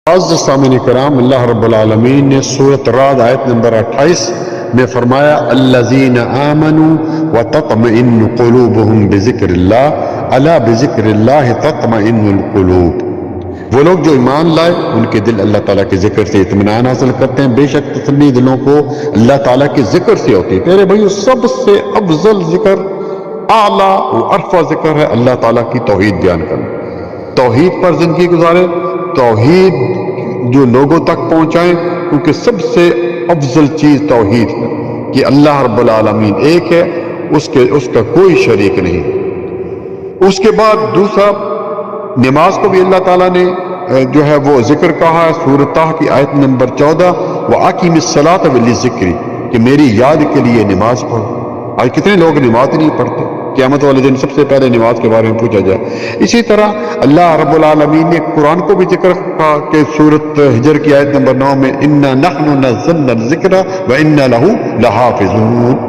معزز سامعین کرام، اللہ رب العالمین نے سورۃ رعد آیت نمبر 28 میں فرمایا الذین آمنوا وتطمئن قلوبہم بذکر اللہ الا بذکر اللہ تطمئن القلوب۔ وہ لوگ جو ایمان لائے ان کے دل اللہ تعالیٰ کے ذکر سے اطمینان حاصل کرتے ہیں۔ بے شک تسلی دلوں کو اللہ تعالیٰ کے ذکر سے ہوتی ہے۔ میرے بھائیو، سب سے افضل ذکر، اعلیٰ و ارفع ذکر ہے اللہ تعالیٰ کی توحید بیان کرنا۔ توحید پر زندگی گزارے، توحید جو لوگوں تک پہنچائیں، کیونکہ سب سے افضل چیز توحید ہے کہ اللہ رب العالمین ایک ہے، اس کا کوئی شریک نہیں۔ اس کے بعد دوسرا، نماز کو بھی اللہ تعالیٰ نے جو ہے وہ ذکر کہا ہے۔ سورۃ طہ کی آیت نمبر 14 وَأَقِمِ الصَّلَاةَ وَلِلذِّکْرِ، کہ میری یاد کے لیے نماز پڑھو۔ آج کتنے لوگ نماز نہیں پڑھتے؟ قیامت والے دن سب سے پہلے نماز کے بارے میں پوچھا جائے۔ اسی طرح اللہ رب العالمین نے قرآن کو بھی ذکر کہا کہ سورۃ ہجر کی آیت نمبر 9 میں اِنَّا نَحْنُ نَزَّلْنَا الذِّکْرَ وَإِنَّا لَهُ لَحَافِظُونَ،